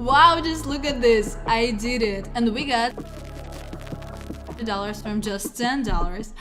Wow, just look at this. I did it. And we got $2 from just $10.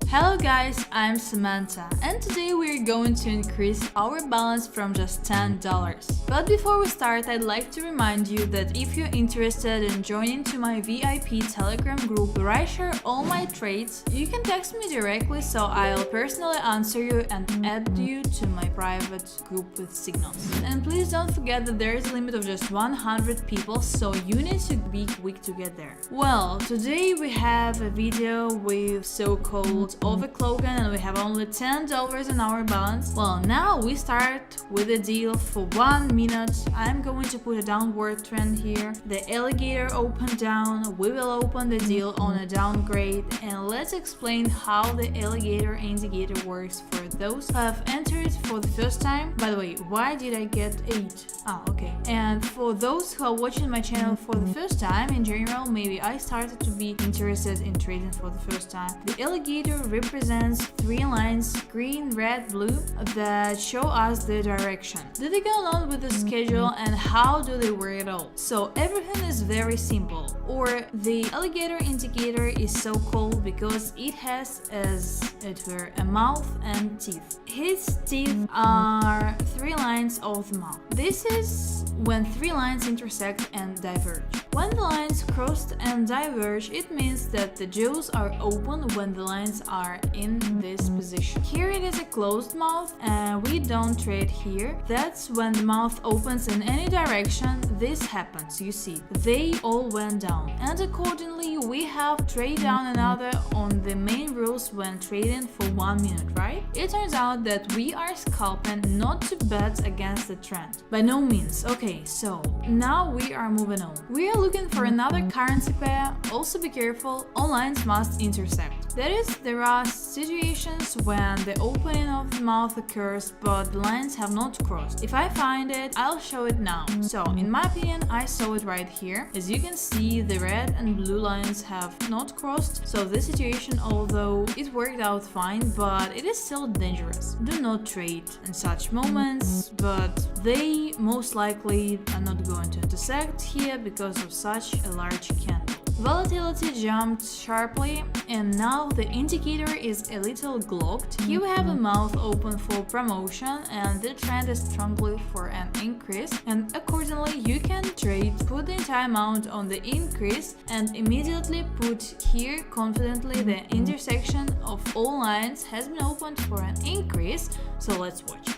Hello guys, I'm Samantha, and today we're going to increase our balance from just $10. But before we start, I'd like to remind you that if you're interested in joining to my VIP Telegram group where I share all my trades, you can text me directly so I'll personally answer you and add you to my private group with signals. And please don't forget that there is a limit of just 100 people, so you need to be quick to get there. Well, today we have a video with so-called overclocken and we have only $10 in our balance. Well, now we start with a deal for 1 minute. I'm going to put a downward trend here. The alligator opened down. We will open the deal on a downgrade, and let's explain how the alligator indicator works for those who have entered for the first time. By the way, why did I get 8? Okay. And for those who are watching my channel for the first time, in general, maybe I started to be interested in trading for the first time. The alligator represents 3 lines, green, red, blue, that show us the direction. Do they go along with the schedule, and how do they work it all? So everything is very simple. Or the alligator indicator is so called because it has, as it were, a mouth and teeth. His teeth are 3 lines of the mouth. This is when 3 lines intersect and diverge. When the lines cross and diverge, it means that the jaws are open when the lines are in this position. Here it is a closed mouth and we don't trade here. That's when the mouth opens in any direction. This happens, you see. They all went down. And accordingly, we have trade down another on the main rules when trading for 1 minute, right? It turns out that we are scalping, not to bet against the trend. By no means. Okay, so now we are moving on. We are looking for another currency pair. Also be careful, all lines must intersect. That is, there are situations when the opening of the mouth occurs but the lines have not crossed. If I find it, I'll show it now. So in my opinion, I saw it right here. As you can see, the red and blue lines have not crossed, so this situation, although it worked out fine, but it is still dangerous. Do not trade in such moments, but they most likely are not going to intersect here because of such a large candle. Volatility jumped sharply and now the indicator is a little glocked. Here we have a mouth open for promotion and the trend is strongly for an increase, and accordingly you can trade, put the entire amount on the increase and immediately put here confidently the intersection of all lines has been opened for an increase. So let's watch.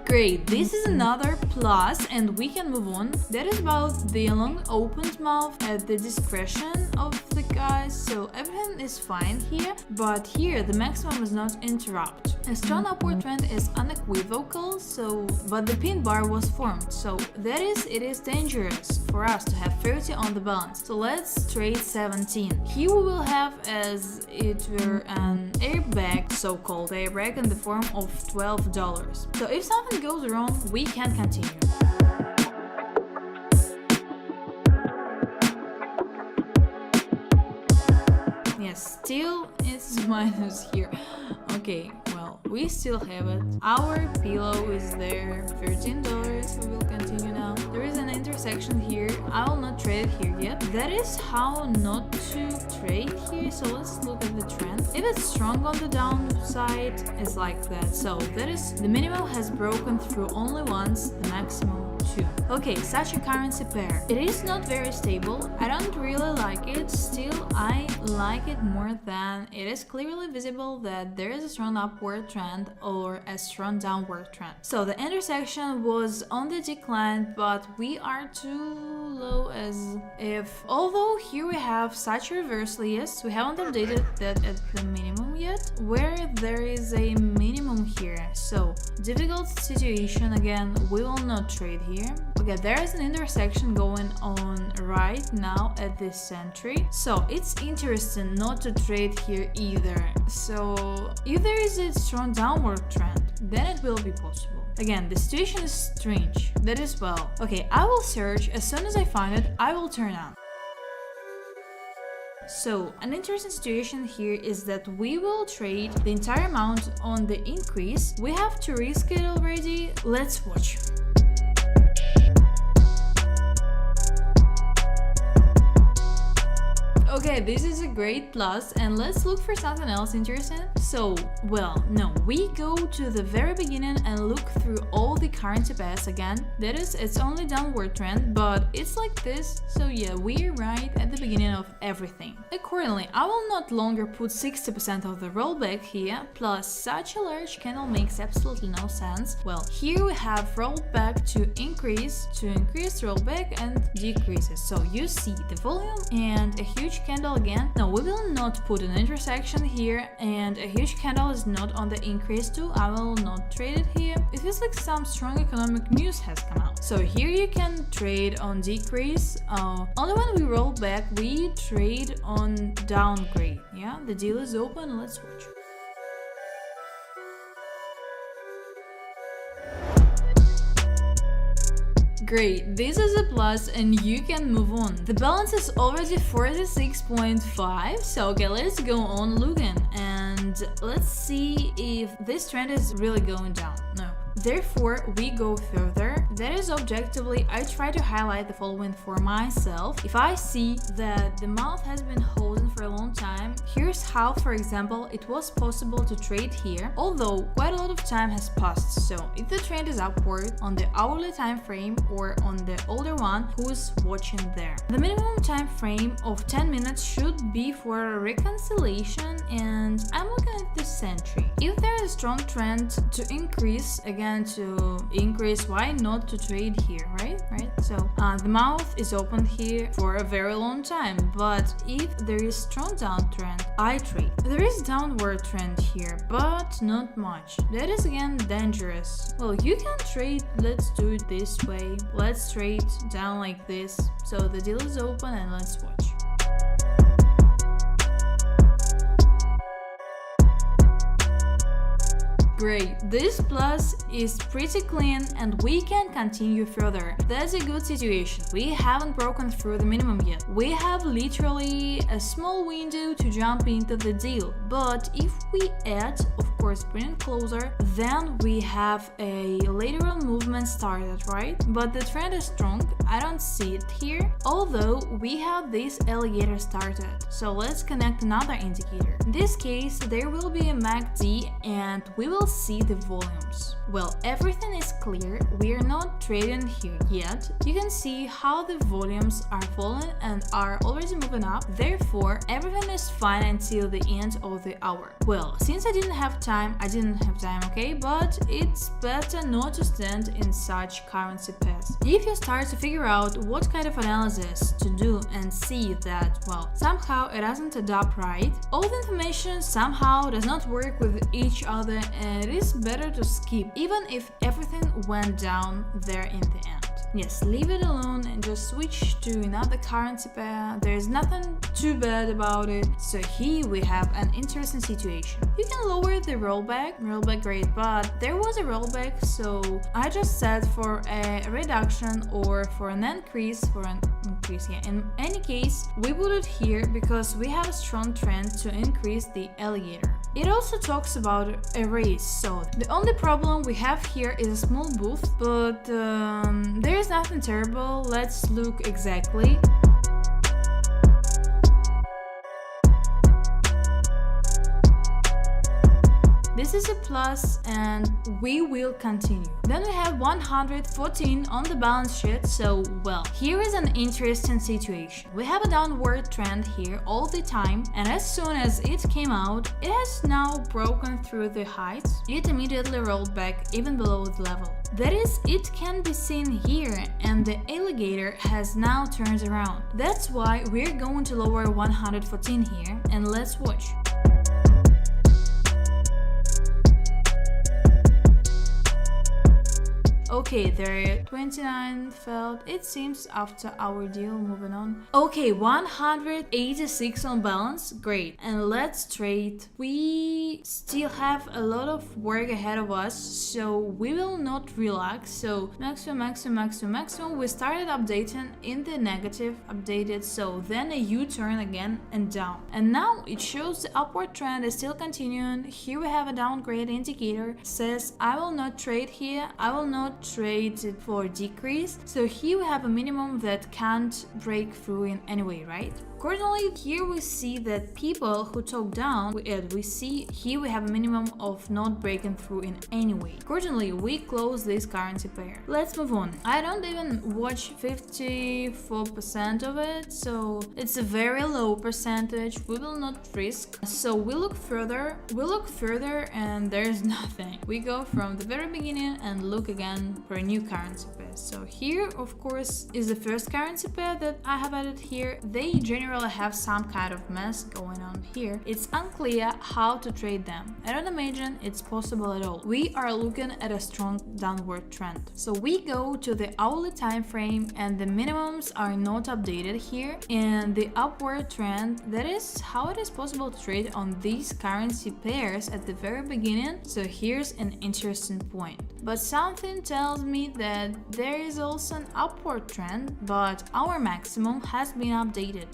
Great, this is another plus and we can move on. That is about the long opened mouth at the discretion of the guys, so everything is fine here, but here the maximum is not interrupt. A strong upward trend is unequivocal, but the pin bar was formed, so that is, it is dangerous for us to have 30 on the balance. So let's trade 17. Here we will have as it were an airbag, so-called airbag, in the form of $12. So if something goes wrong, we can continue. Yes, still it's minus here. Okay, well, we still have it. Our pillow is there, $13. We will continue now. There is an intersection here. I will not trade it here yet. That is how not to trade here. So let's look at the trend. If it's strong on the downside, it's like that. So that is, the minimum has broken through only once, the maximum 2. Okay, such a currency pair. It is not very stable. I don't really like it. Still, I like it more than it is clearly visible that there is a strong upward trend or a strong downward trend. So the intersection was on the decline, but we are too low as if, although here we have such reversal, yes, we haven't updated that at the minimum yet, where there is a minimum here. So difficult situation again, we will not trade here. Okay, there is an intersection going on right now at this entry, so it's interesting not to trade here either. So if there is a strong downward trend, then it will be possible. Again, the situation is strange, that is well. Okay, I will search, as soon as I find it, I will turn on. So an interesting situation here is that we will trade the entire amount on the increase. We have to risk it already. Let's watch. Okay, this is a great plus, and let's look for something else interesting. So, well, no, we go to the very beginning and look through all the currency pairs again. That is, it's only downward trend, but it's like this, so yeah, we're right at the beginning of everything. Accordingly, I will not longer put 60% of the rollback here, plus such a large candle makes absolutely no sense. Well, here we have rollback to increase rollback and decreases. So you see the volume and a huge candle again. No, we will not put an intersection here, and a huge candle is not on the increase too. I will not trade it here. It feels like some strong economic news has come out. So here you can trade on decrease. Only when we roll back, we trade on downgrade. Yeah, the deal is open. Let's watch. Great, this is a plus and you can move on. The balance is already 46.5, so okay, let's go on looking and let's see if this trend is really going down. No. Therefore, we go further. That is objectively, I try to highlight the following for myself. If I see that the mouth has been holding for a long time, here's how, for example, it was possible to trade here, although quite a lot of time has passed. So if the trend is upward on the hourly time frame or on the older one, who's watching there? The minimum time frame of 10 minutes should be for a reconciliation, and I'm looking at the century. If there is a strong trend to increase, again to increase, why not to trade here, right? So the mouth is open here for a very long time, but if there is strong downtrend, I trade. There is downward trend here, but not much. That is again dangerous. Well, you can trade, let's do it this way. Let's trade down like this. So the deal is open and let's watch. Great, this plus is pretty clean and we can continue further. That's a good situation. We haven't broken through the minimum yet. We have literally a small window to jump into the deal, but if we add, of course, bring it closer, then we have a lateral movement started, right? But the trend is strong. I don't see it here, although we have this alligator started. So let's connect another indicator. In this case, there will be a MACD and we will see the volumes. Well, everything is clear. We are not trading here yet. You can see how the volumes are falling and are already moving up. Therefore, everything is fine until the end of the hour. Well, since I didn't have time, okay? But it's better not to stand in such currency pairs. If you start to figure out what kind of analysis to do and see that, well, somehow it doesn't add up right, all the information somehow does not work with each other, and it is better to skip, even if everything went down there in the end. Yes, leave it alone and just switch to another currency pair. There is nothing too bad about it. So here we have an interesting situation. You can lower the rollback great, but there was a rollback, so I just set for a reduction or for an increase, yeah. In any case, we put it here because we have a strong trend to increase the alligator. It also talks about a raise, so the only problem we have here is a small booth, but there is nothing terrible. Let's look exactly. This is a plus and we will continue. Then we have 114 on the balance sheet, so well, here is an interesting situation. We have a downward trend here all the time, and as soon as it came out, it has now broken through the heights. It immediately rolled back even below the level. That is, it can be seen here, and the alligator has now turned around. That's why we're going to lower 114 here, and let's watch. Okay, there 29 failed. It seems after our deal. Moving on. Okay, 186 on balance. Great. And let's trade. We still have a lot of work ahead of us, so we will not relax. So maximum. We started updating in the negative, updated, so then a U-turn again and down. And now it shows the upward trend is still continuing. Here we have a downgrade indicator, says I will not trade here, I will not trade it for decrease. So here we have a minimum that can't break through in any way, right? Accordingly, here we see that people who talk down, we see here we have a minimum of not breaking through in any way. Accordingly, we close this currency pair. Let's move on. I don't even watch 54% of it, so it's a very low percentage. We will not risk. So we look further, and there's nothing. We go from the very beginning and look again for a new currency pair. So here, of course, is the first currency pair that I have added here. They generally have some kind of mess going on here. It's unclear how to trade them. I don't imagine it's possible at all. We are looking at a strong downward trend. So we go to the hourly time frame and the minimums are not updated here. And the upward trend, that is how it is possible to trade on these currency pairs at the very beginning. So here's an interesting point. But something tells me that there is also an upward trend, but our maximum has been updated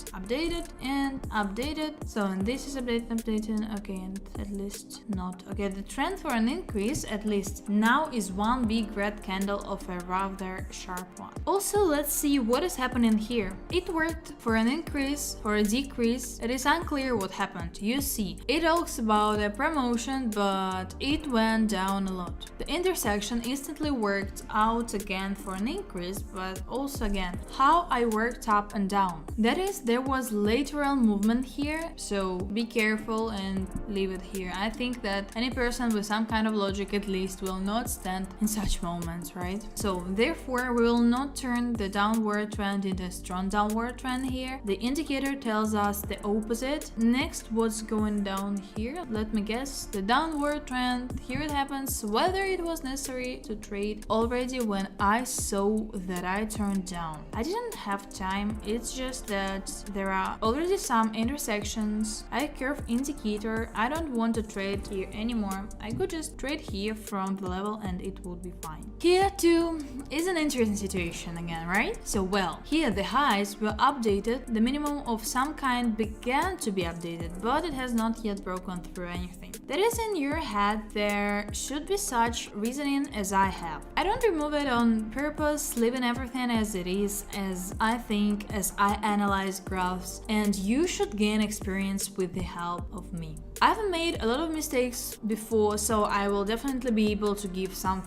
and updated. So and this is updating, okay, and at least not. Okay, the trend for an increase at least now is one big red candle of a rather sharp one. Also, let's see what is happening here. It worked for an increase, for a decrease. It is unclear what happened. You see, it talks about a promotion, but it went down a lot. The intersection instantly worked out again for an increase, but also again how I worked up and down. That is, there was lateral movement here, so be careful and leave it here. I think that any person with some kind of logic at least will not stand in such moments, right? So therefore we will not turn the downward trend into a strong downward trend here. The indicator tells us the opposite. Next, what's going down here? Let me guess, the downward trend. Here it happens, whether it was necessary to trade already when I saw that I turned down. I didn't have time, it's just that there are already some intersections. I curve indicator, I don't want to trade here anymore. I could just trade here from the level and it would be fine. Here too is an interesting situation again, right? So well, here the highs were updated, the minimum of some kind began to be updated, but it has not yet broken through anything. That is in your head, there should be such reasoning as I have. I don't remove it on purpose, leaving everything as it is, as I think, as I analyze graphs, and you should gain experience with the help of me. I've made a lot of mistakes before, so I will definitely be able to give some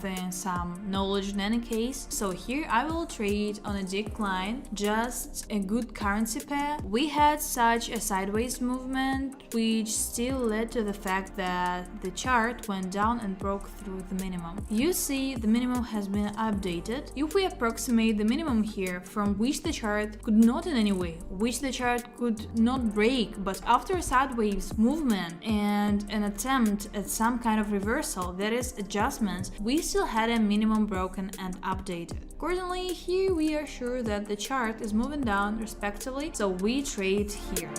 knowledge in any case. So here I will trade on a decline, just a good currency pair. We had such a sideways movement, which still led to the fact that the chart went down and broke through the minimum. You see, the minimum has been updated. If we approximate the minimum here, from which the chart could not in any way, which the chart could not break, but after a sideways movement and an attempt at some kind of reversal, that is adjustments, we still had a minimum broken and updated. Accordingly, here we are sure that the chart is moving down respectively, so we trade here.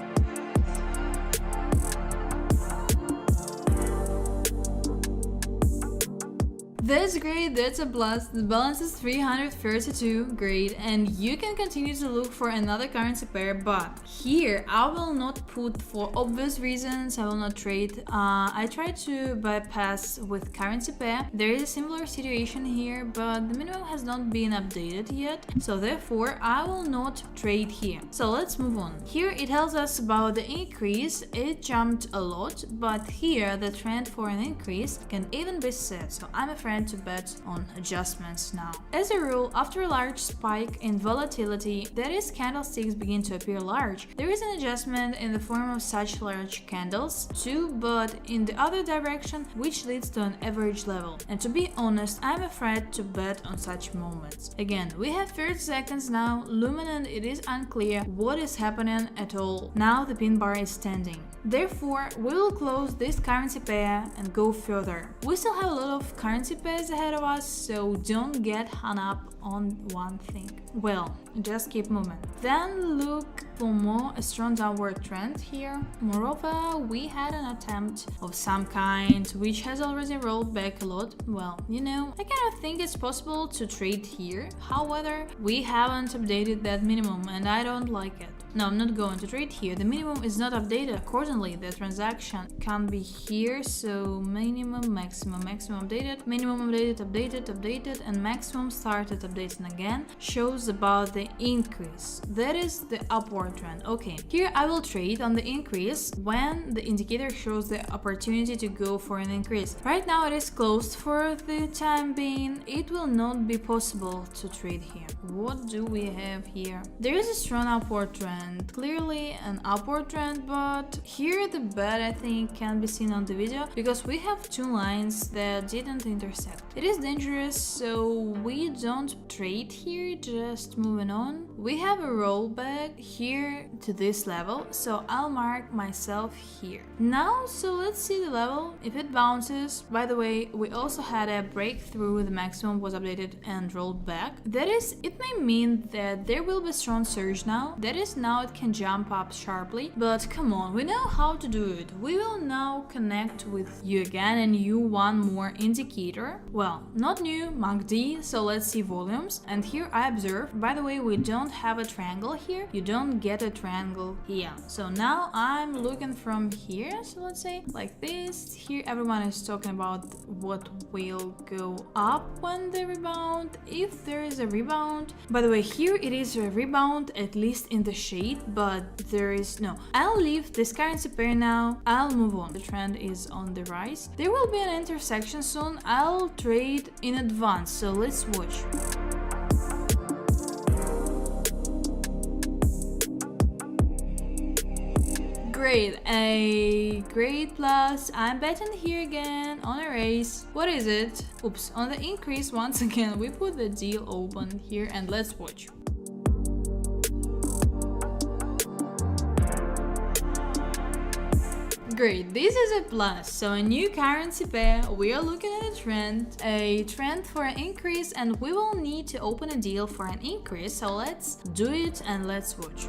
That's great, that's a plus. The balance is 332, great, and you can continue to look for another currency pair, but here I will not put, for obvious reasons, I will not trade. I try to bypass with currency pair. There is a similar situation here, but the minimum has not been updated yet, so therefore I will not trade here. So let's move on. Here it tells us about the increase. It jumped a lot, but here the trend for an increase can even be set, so I'm afraid to bet on adjustments now. As a rule, after a large spike in volatility, that is, candlesticks begin to appear large, there is an adjustment in the form of such large candles too, but in the other direction, which leads to an average level. And to be honest, I'm afraid to bet on such moments. Again, we have 30 seconds now, luminant, it is unclear what is happening at all. Now the pin bar is standing. Therefore, we will close this currency pair and go further. We still have a lot of currency pairs ahead of us, so don't get hung up on one thing. Well, just keep moving. Then look for more a strong downward trend here. Moreover, we had an attempt of some kind which has already rolled back a lot. Well, you know, I kind of think it's possible to trade here. However, we haven't updated that minimum and I don't like it. No, I'm not going to trade here. The minimum is not updated accordingly. The transaction can be here, so minimum, maximum, maximum updated, minimum updated, updated, updated, and maximum started updating again shows about the increase. That is the upward trend. Okay, here I will trade on the increase when the indicator shows the opportunity to go for an increase. Right now it is closed for the time being. It will not be possible to trade here. What do we have here? There is a strong upward trend, clearly an upward trend, but here the bet I think can be seen on the video because we have two lines that didn't intersect. It is dangerous, so we don't trade here, just moving on. We have a rollback here to this level, so I'll mark myself here. Now, so let's see the level, if it bounces. By the way, we also had a breakthrough, the maximum was updated and rolled back. That is, it may mean that there will be a strong surge now. That is, now it can jump up sharply, but come on, we know how to do it. We will now connect with you again and you one more indicator. Well, not new, MACD, so let's see volumes. And here I observe, by the way, we don't have a triangle here. You don't get a triangle here. So now I'm looking from here, so let's say like this. Here everyone is talking about what will go up when they rebound, if there is a rebound. By the way, here it is a rebound, at least in the shade, but there is no. I'll leave this currency pair now. I'll move on. The trend is on the rise. There will be an intersection soon. I'll trade in advance, so let's watch. Great, a great plus. I'm betting here again on a raise. What is it? Oops, on the increase once again. We put the deal open here and let's watch. Great, this is a plus, so a new currency pair. We are looking at a trend for an increase, and we will need to open a deal for an increase, so let's do it and let's watch.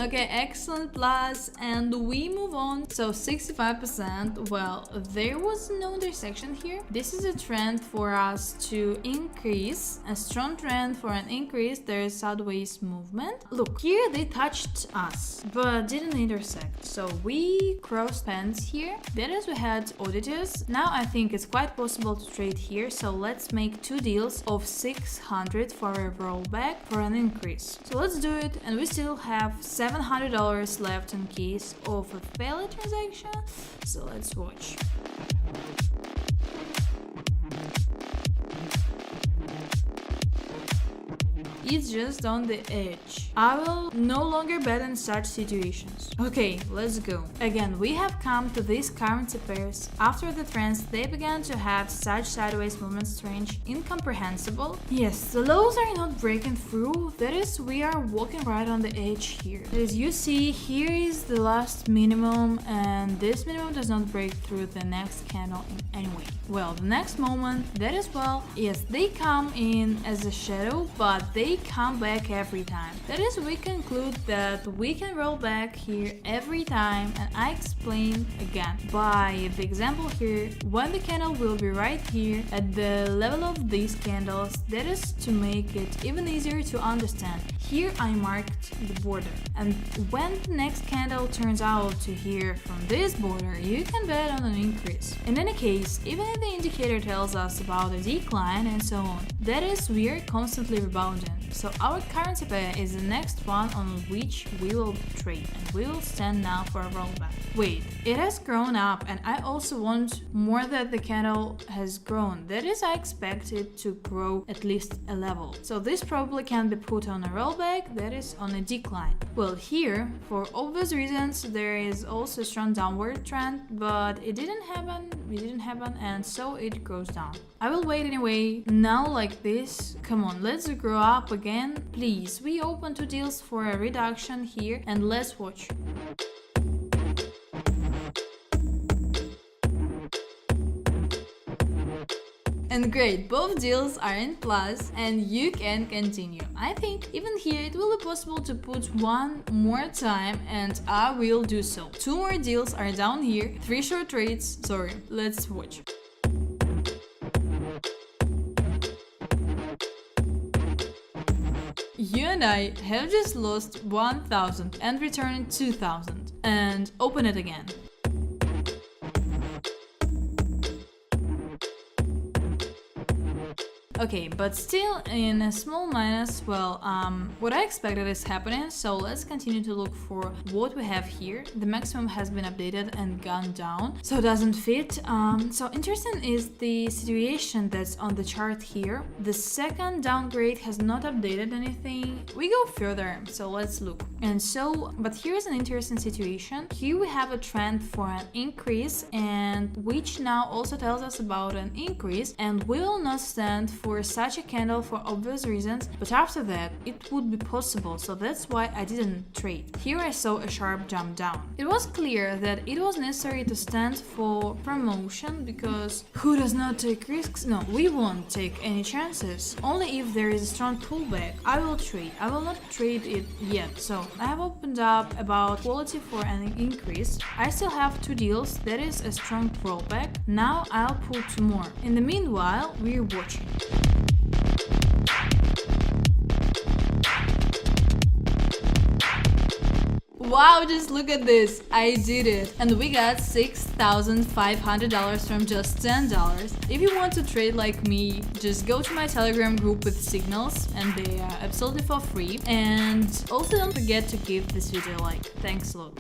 Okay, excellent plus, and we move on. So 65%, well, there was no intersection here. This is a trend for us to increase, a strong trend for an increase. There is sideways movement. Look, here they touched us, but didn't intersect. So we crossed pens here. That is, we had auditors. Now I think it's quite possible to trade here. So let's make two deals of 600 for a rollback for an increase. So let's do it, and we still have $700 left in case of a failed transaction, so let's watch. It's just on the edge. I will no longer bet in such situations. Okay, let's go. Again, we have come to these currency pairs. After the trends, they began to have such sideways movements, strange, incomprehensible. Yes, the lows are not breaking through. That is, we are walking right on the edge here. As you see, here is the last minimum, and this minimum does not break through the next candle in any way. Well, the next moment, that is, well, yes, they come in as a shadow, but they come back every time. That is, we conclude that we can roll back here every time, and I explain again by the example here. When the candle will be right here at the level of these candles, that is to make it even easier to understand. Here I marked the border, and when the next candle turns out to here from this border, you can bet on an increase. In any case, even if the indicator tells us about a decline and so on, that is, we are constantly rebounding. So our currency pair is the next one on which we will trade, and we will stand now for a rollback. Wait, it has grown up, and I also want more that the candle has grown. That is, I expect it to grow at least a level. So this probably can be put on a rollback, that is on a decline. Well, here, for obvious reasons, there is also a strong downward trend, but it didn't happen, and so it goes down. I will wait anyway. Now like this. Come on, let's grow up again. Please, we open two deals for a reduction here, and let's watch. And great, both deals are in plus and you can continue. I think even here it will be possible to put one more time and I will do so. 2 more deals are down here, 3 short trades, sorry, let's watch. You and I have just lost 1,000 and returned 2,000. And open it again. Okay, but still in a small minus. Well, what I expected is happening, so let's continue to look for what we have here. The maximum has been updated and gone down, so it doesn't fit. So interesting is the situation that's on the chart here. The second downgrade has not updated anything. We go further, so let's look. And so, but here's an interesting situation. Here we have a trend for an increase, and which now also tells us about an increase, and we will not stand for such a candle for obvious reasons, but after that it would be possible, so that's why I didn't trade. Here I saw a sharp jump down. It was clear that it was necessary to stand for promotion, because who does not take risks? No, we won't take any chances. Only if there is a strong pullback I will trade. I will not trade it yet. So I have opened up about quality for an increase. I still have 2 deals, that is a strong pullback. Now I'll put 2 more. In the meanwhile, we're watching. Wow, just look at this, I did it! And we got $6,500 from just $10. If you want to trade like me, just go to my Telegram group with signals, and they are absolutely for free. And also don't forget to give this video a like. Thanks a lot.